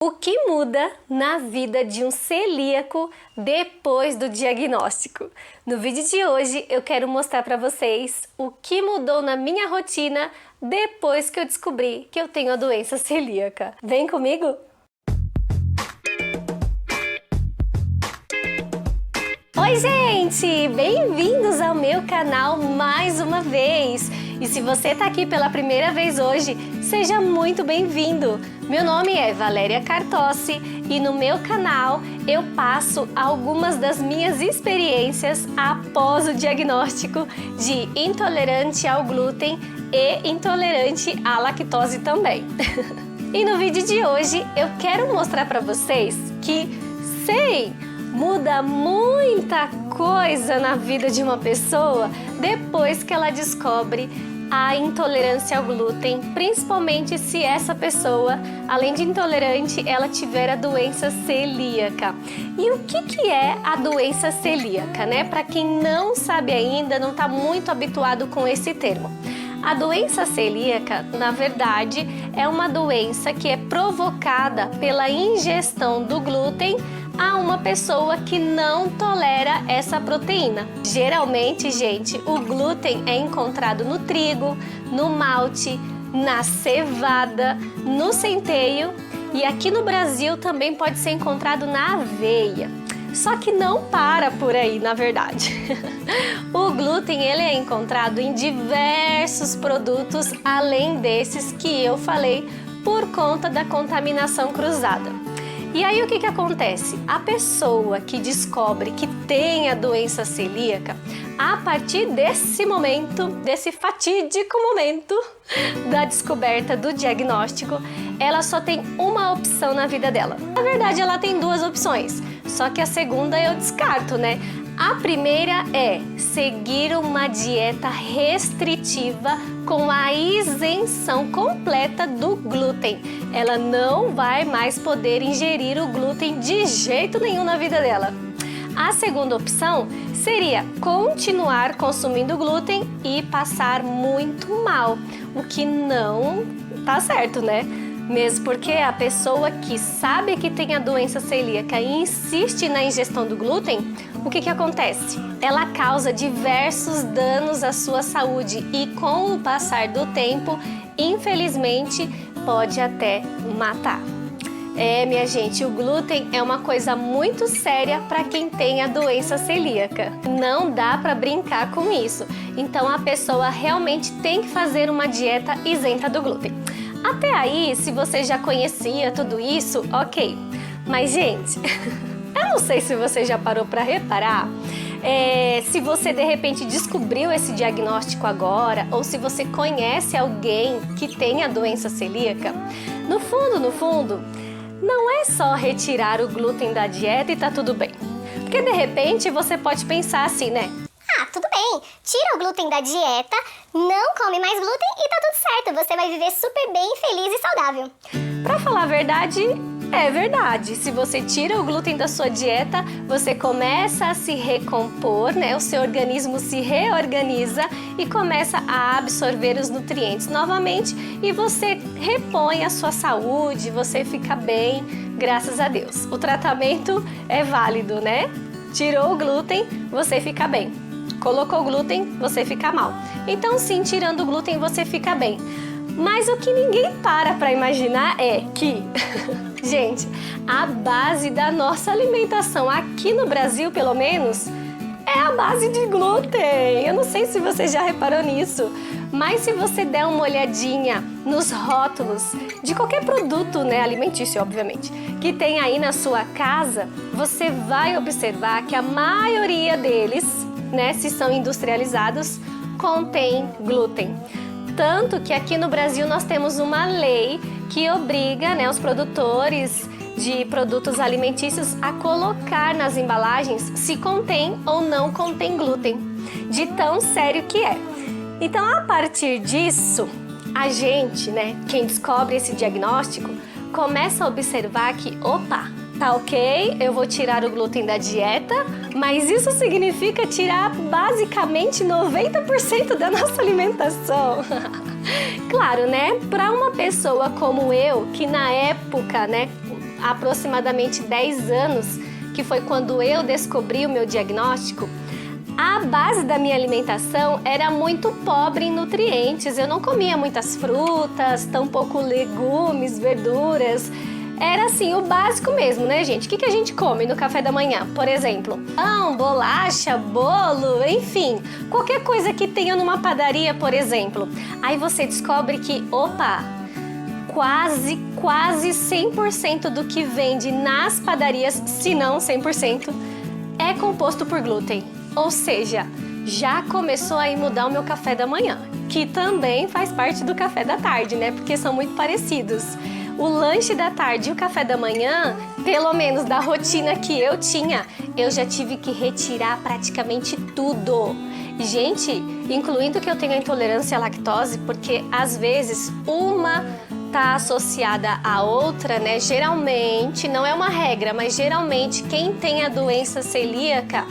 O que muda na vida de um celíaco depois do diagnóstico? No vídeo de hoje eu quero mostrar para vocês o que mudou na minha rotina depois que eu descobri que eu tenho a doença celíaca. Vem comigo? Oi gente, bem-vindos ao meu canal mais uma vez! E se você está aqui pela primeira vez hoje, seja muito bem-vindo! Meu nome é Valéria Cartossi e no meu canal eu passo algumas das minhas experiências após o diagnóstico de intolerante ao glúten e intolerante à lactose também. E no vídeo de hoje eu quero mostrar para vocês que muda muita coisa na vida de uma pessoa depois que ela descobre a intolerância ao glúten, principalmente se essa pessoa, além de intolerante, ela tiver a doença celíaca. E o que é a doença celíaca, né? Para quem não sabe ainda, não está muito habituado com esse termo. A doença celíaca, na verdade, é uma doença que é provocada pela ingestão do glúten a uma pessoa que não tolera essa proteína. Geralmente, gente, o glúten é encontrado no trigo, no malte, na cevada, no centeio e aqui no Brasil também pode ser encontrado na aveia. Só que não para por aí, na verdade. O glúten ele é encontrado em diversos produtos além desses que eu falei por conta da contaminação cruzada. E aí o que acontece? A pessoa que descobre que tem a doença celíaca, a partir desse momento, desse fatídico momento da descoberta do diagnóstico, ela só tem uma opção na vida dela. Na verdade, ela tem duas opções, só que a segunda eu descarto, né? A primeira é seguir uma dieta restritiva com a isenção completa do glúten. Ela não vai mais poder ingerir o glúten de jeito nenhum na vida dela. A segunda opção seria continuar consumindo glúten e passar muito mal, o que não tá certo, né? Mesmo porque a pessoa que sabe que tem a doença celíaca e insiste na ingestão do glúten, o que acontece? Ela causa diversos danos à sua saúde e com o passar do tempo, infelizmente, pode até matar. Minha gente, o glúten é uma coisa muito séria para quem tem a doença celíaca. Não dá para brincar com isso. Então a pessoa realmente tem que fazer uma dieta isenta do glúten. Até aí, se você já conhecia tudo isso, ok. Mas, gente, eu não sei se você já parou para reparar, se você de repente descobriu esse diagnóstico agora, ou se você conhece alguém que tem a doença celíaca, no fundo, não é só retirar o glúten da dieta e tá tudo bem. Porque de repente você pode pensar assim, né? Ah, tudo bem, tira o glúten da dieta, não come mais glúten e tá tudo certo, você vai viver super bem, feliz e saudável. Pra falar a verdade, é verdade. Se você tira o glúten da sua dieta, você começa a se recompor, né? O seu organismo se reorganiza e começa a absorver os nutrientes novamente e você repõe a sua saúde, você fica bem, graças a Deus. O tratamento é válido, né? Tirou o glúten, você fica bem. Colocou glúten, você fica mal. Então sim, tirando o glúten você fica bem. Mas o que ninguém para imaginar é que, gente, a base da nossa alimentação aqui no Brasil, pelo menos, é a base de glúten. Eu não sei se você já reparou nisso, mas se você der uma olhadinha nos rótulos de qualquer produto, né, alimentício, obviamente, que tem aí na sua casa, você vai observar que a maioria deles, né, se são industrializados, contém glúten. Tanto que aqui no Brasil nós temos uma lei que obriga, né, os produtores de produtos alimentícios a colocar nas embalagens se contém ou não contém glúten, de tão sério que é. Então, a partir disso, a gente, né, quem descobre esse diagnóstico, começa a observar que, opa, tá ok, eu vou tirar o glúten da dieta, mas isso significa tirar basicamente 90% da nossa alimentação. Claro, né? Para uma pessoa como eu, que na época, né, aproximadamente 10 anos, que foi quando eu descobri o meu diagnóstico, a base da minha alimentação era muito pobre em nutrientes. Eu não comia muitas frutas, tampouco legumes, verduras. Era assim, o básico mesmo, né, gente? O que a gente come no café da manhã? Por exemplo, pão, bolacha, bolo, enfim, qualquer coisa que tenha numa padaria, por exemplo. Aí você descobre que, opa, quase 100% do que vende nas padarias, se não 100%, é composto por glúten. Ou seja, já começou a mudar o meu café da manhã, que também faz parte do café da tarde, né? Porque são muito parecidos. O lanche da tarde e o café da manhã, pelo menos da rotina que eu tinha, eu já tive que retirar praticamente tudo. Gente, incluindo que eu tenho a intolerância à lactose, porque às vezes uma tá associada à outra, né? Geralmente, não é uma regra, mas geralmente quem tem a doença celíaca,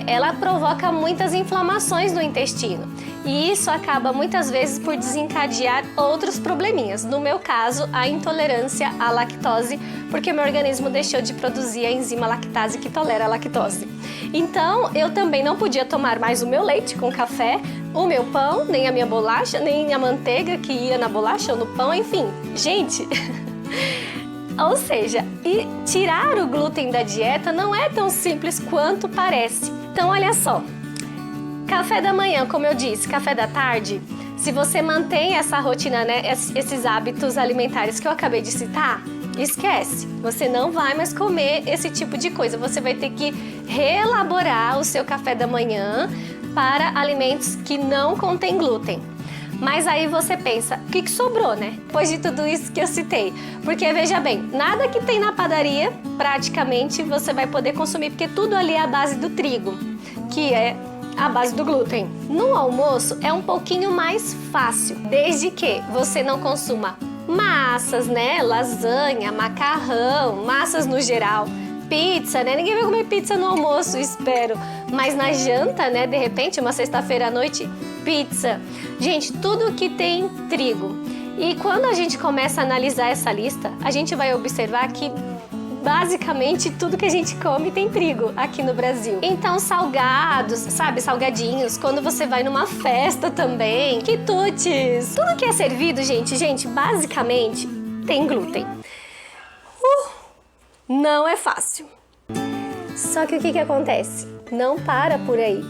ela provoca muitas inflamações no intestino. E isso acaba muitas vezes por desencadear outros probleminhas. No meu caso, a intolerância à lactose, porque meu organismo deixou de produzir a enzima lactase que tolera a lactose. Então, eu também não podia tomar mais o meu leite com café, o meu pão, nem a minha bolacha, nem a manteiga que ia na bolacha ou no pão, enfim. Gente, ou seja, e tirar o glúten da dieta não é tão simples quanto parece. Então, olha só. Café da manhã, como eu disse, café da tarde, se você mantém essa rotina, né, esses hábitos alimentares que eu acabei de citar, esquece. Você não vai mais comer esse tipo de coisa. Você vai ter que reelaborar o seu café da manhã para alimentos que não contêm glúten. Mas aí você pensa, o que sobrou, né? Depois de tudo isso que eu citei. Porque, veja bem, nada que tem na padaria, praticamente, você vai poder consumir, porque tudo ali é a base do trigo, que é a base do glúten. No almoço é um pouquinho mais fácil, desde que você não consuma massas, né? Lasanha, macarrão, massas no geral, pizza, né? Ninguém vai comer pizza no almoço, espero. Mas na janta, né? De repente, uma sexta-feira à noite, pizza. Gente, tudo que tem trigo. E quando a gente começa a analisar essa lista, a gente vai observar que basicamente tudo que a gente come tem trigo aqui no Brasil. Então salgados, sabe, salgadinhos, quando você vai numa festa também, quitutes, tudo que é servido, gente, basicamente tem glúten. Não é fácil. Só que o que acontece? Não para por aí.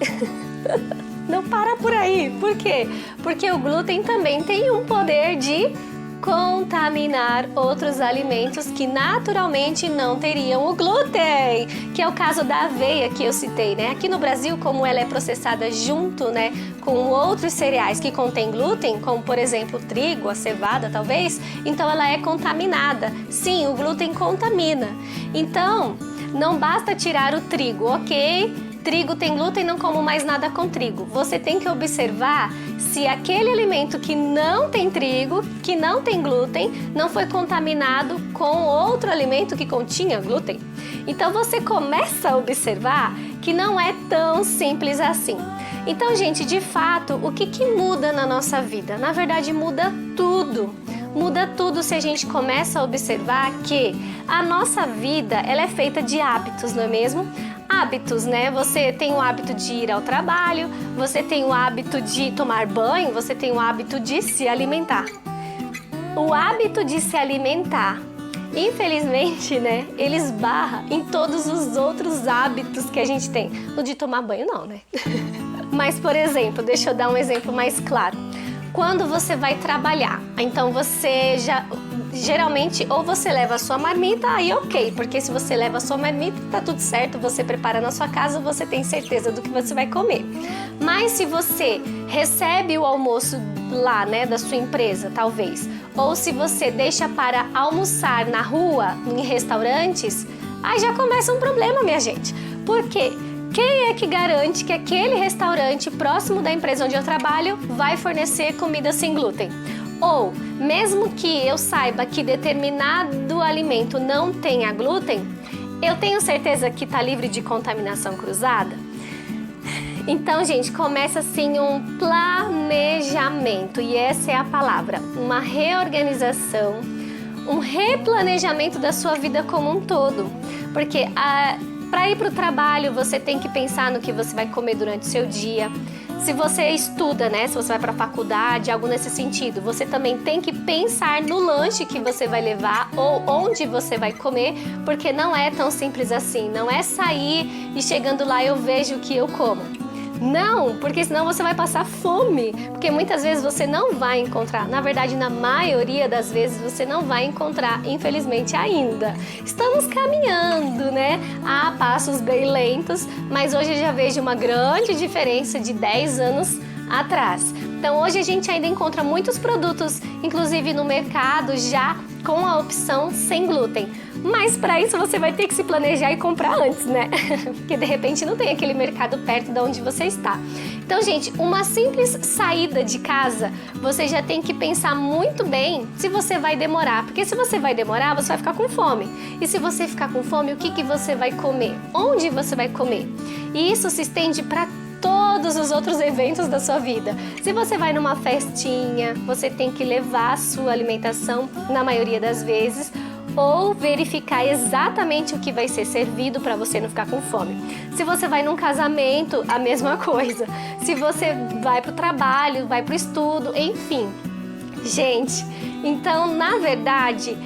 Não para por aí. Por quê? Porque o glúten também tem um poder de contaminar outros alimentos que naturalmente não teriam o glúten, que é o caso da aveia que eu citei, né? Aqui no Brasil, como ela é processada junto, né, com outros cereais que contêm glúten, como por exemplo o trigo, a cevada talvez, então ela é contaminada. Sim, o glúten contamina. Então, não basta tirar o trigo, ok? Trigo tem glúten, não como mais nada com trigo. Você tem que observar se aquele alimento que não tem trigo, que não tem glúten, não foi contaminado com outro alimento que continha glúten. Então você começa a observar que não é tão simples assim. Então, gente, de fato, o que muda na nossa vida? Na verdade, muda tudo. Muda tudo se a gente começa a observar que a nossa vida, ela é feita de hábitos, não é mesmo? Hábitos, né? Você tem o hábito de ir ao trabalho, você tem o hábito de tomar banho, você tem o hábito de se alimentar. O hábito de se alimentar, infelizmente, né? Ele esbarra em todos os outros hábitos que a gente tem. No de tomar banho, não, né? Mas, por exemplo, deixa eu dar um exemplo mais claro. Quando você vai trabalhar, então você já... Geralmente, ou você leva a sua marmita, aí ok, porque se você leva a sua marmita, tá tudo certo, você prepara na sua casa, você tem certeza do que você vai comer. Mas se você recebe o almoço lá, né, da sua empresa, talvez, ou se você deixa para almoçar na rua, em restaurantes, aí já começa um problema, minha gente. Por quê? Quem é que garante que aquele restaurante próximo da empresa onde eu trabalho vai fornecer comida sem glúten? Ou, mesmo que eu saiba que determinado alimento não tenha glúten, eu tenho certeza que está livre de contaminação cruzada? Então, gente, começa assim um planejamento, e essa é a palavra, uma reorganização, um replanejamento da sua vida como um todo. Porque para ir para o trabalho, você tem que pensar no que você vai comer durante o seu dia. Se você estuda, né? Se você vai para a faculdade, algo nesse sentido, você também tem que pensar no lanche que você vai levar ou onde você vai comer, porque não é tão simples assim. Não é sair e chegando lá eu vejo o que eu como. Não, porque senão você vai passar fome, porque muitas vezes você não vai encontrar, na verdade, na maioria das vezes você não vai encontrar, infelizmente ainda. Estamos caminhando, né, a passos bem lentos, mas hoje eu já vejo uma grande diferença de 10 anos atrás. Então hoje a gente ainda encontra muitos produtos, inclusive no mercado, já com a opção sem glúten. Mas para isso você vai ter que se planejar e comprar antes, né? Porque de repente não tem aquele mercado perto de onde você está. Então, gente, uma simples saída de casa, você já tem que pensar muito bem se você vai demorar. Porque se você vai demorar, você vai ficar com fome. E se você ficar com fome, o que você vai comer? Onde você vai comer? E isso se estende para todos os outros eventos da sua vida. Se você vai numa festinha, você tem que levar a sua alimentação, na maioria das vezes, ou verificar exatamente o que vai ser servido para você não ficar com fome. Se você vai num casamento, a mesma coisa. Se você vai para o trabalho, vai para o estudo, enfim. Gente, então, na verdade,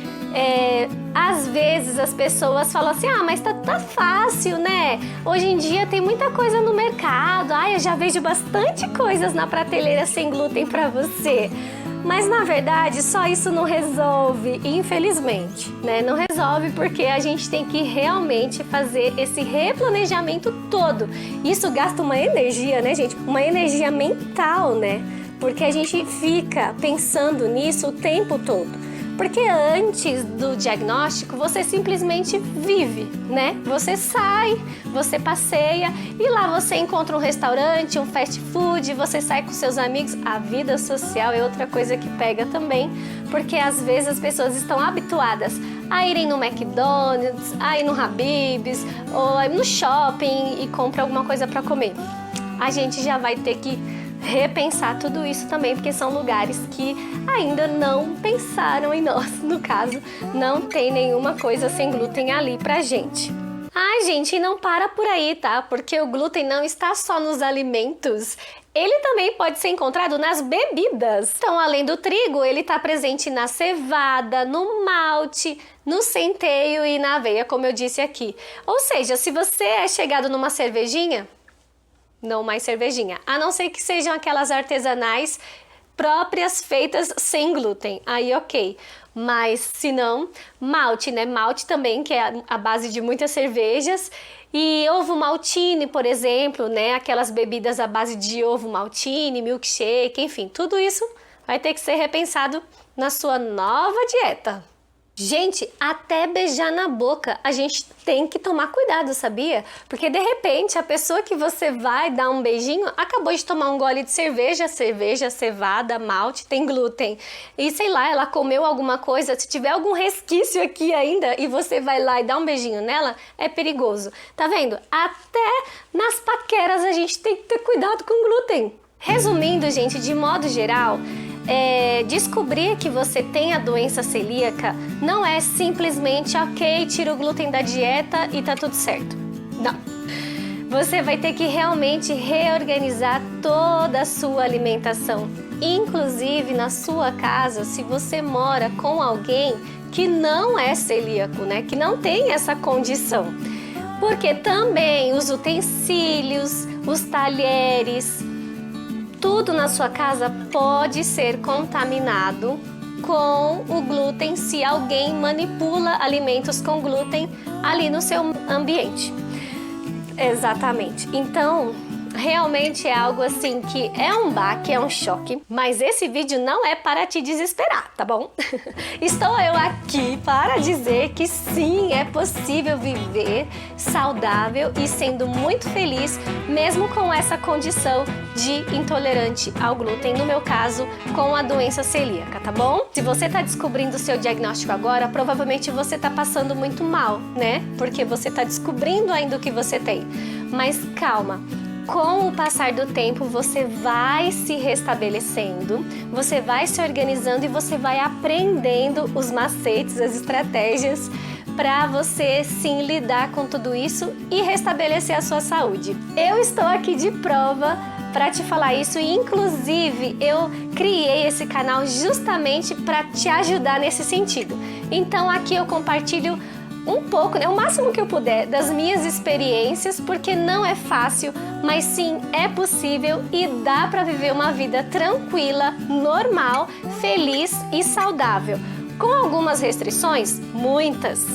às vezes as pessoas falam assim, mas tá fácil, né? Hoje em dia tem muita coisa no mercado, eu já vejo bastante coisas na prateleira sem glúten para você. Mas na verdade só isso não resolve, infelizmente, né? Não resolve porque a gente tem que realmente fazer esse replanejamento todo. Isso gasta uma energia, né, gente? Uma energia mental, né? Porque a gente fica pensando nisso o tempo todo. Porque antes do diagnóstico, você simplesmente vive, né? Você sai, você passeia e lá você encontra um restaurante, um fast food, você sai com seus amigos. A vida social é outra coisa que pega também, porque às vezes as pessoas estão habituadas a irem no McDonald's, a ir no Habib's, ou no shopping e comprar alguma coisa para comer. A gente já vai ter que repensar tudo isso também, porque são lugares que ainda não pensaram em nós. No caso, não tem nenhuma coisa sem glúten ali pra gente. Gente, e não para por aí, tá? Porque o glúten não está só nos alimentos. Ele também pode ser encontrado nas bebidas. Então, além do trigo, ele está presente na cevada, no malte, no centeio e na aveia, como eu disse aqui. Ou seja, se você é chegado numa cervejinha, não mais cervejinha, a não ser que sejam aquelas artesanais próprias feitas sem glúten, aí ok. Mas se não, malte, né? Malte também, que é a base de muitas cervejas. E ovo maltine, por exemplo, né? Aquelas bebidas à base de ovo maltine, milkshake, enfim, tudo isso vai ter que ser repensado na sua nova dieta. Gente, até beijar na boca a gente tem que tomar cuidado, sabia? Porque de repente a pessoa que você vai dar um beijinho acabou de tomar um gole de cerveja, cevada, malte, tem glúten. E sei lá, ela comeu alguma coisa, se tiver algum resquício aqui ainda e você vai lá e dá um beijinho nela, é perigoso. Tá vendo? Até nas paqueras a gente tem que ter cuidado com glúten. Resumindo, gente, de modo geral, descobrir que você tem a doença celíaca não é simplesmente ok, tira o glúten da dieta e tá tudo certo. Não. Você vai ter que realmente reorganizar toda a sua alimentação, inclusive na sua casa, se você mora com alguém que não é celíaco, né? Que não tem essa condição. Porque também os utensílios, os talheres, tudo na sua casa pode ser contaminado com o glúten se alguém manipula alimentos com glúten ali no seu ambiente. Exatamente. Então, realmente é algo assim que é um baque, é um choque, mas esse vídeo não é para te desesperar, tá bom? Estou eu aqui para dizer que sim, é possível viver saudável e sendo muito feliz, mesmo com essa condição de intolerante ao glúten, no meu caso, com a doença celíaca, tá bom? Se você tá descobrindo o seu diagnóstico agora, provavelmente você tá passando muito mal, né? Porque você tá descobrindo ainda o que você tem. Mas calma, com o passar do tempo você vai se restabelecendo, você vai se organizando e você vai aprendendo os macetes, as estratégias para você sim lidar com tudo isso e restabelecer a sua saúde. Eu estou aqui de prova para te falar isso e inclusive eu criei esse canal justamente para te ajudar nesse sentido. Então aqui eu compartilho um pouco, o máximo que eu puder das minhas experiências, porque não é fácil, mas sim é possível e dá para viver uma vida tranquila, normal, feliz e saudável. Com algumas restrições, muitas,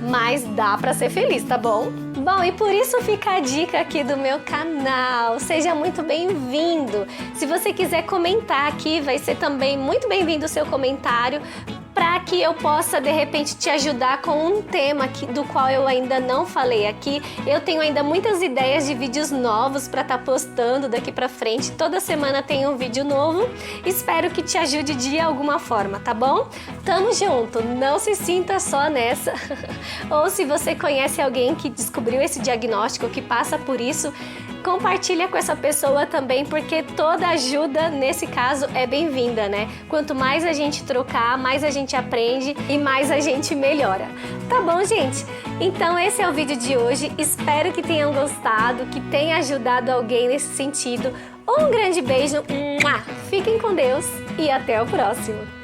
mas dá para ser feliz, tá bom? Bom, e por isso fica a dica aqui do meu canal. Seja muito bem-vindo. Se você quiser comentar aqui, vai ser também muito bem-vindo o seu comentário, para que eu possa de repente te ajudar com um tema do qual eu ainda não falei aqui. Eu tenho ainda muitas ideias de vídeos novos para estar postando daqui para frente. Toda semana tem um vídeo novo. Espero que te ajude de alguma forma, tá bom? Tamo junto, não se sinta só nessa. Ou se você conhece alguém que descobriu esse diagnóstico, que passa por isso, compartilha com essa pessoa também, porque toda ajuda nesse caso é bem-vinda, né? Quanto mais a gente trocar, mais a gente aprende e mais a gente melhora. Tá bom, gente? Então esse é o vídeo de hoje. Espero que tenham gostado, que tenha ajudado alguém nesse sentido. Um grande beijo, fiquem com Deus e até o próximo!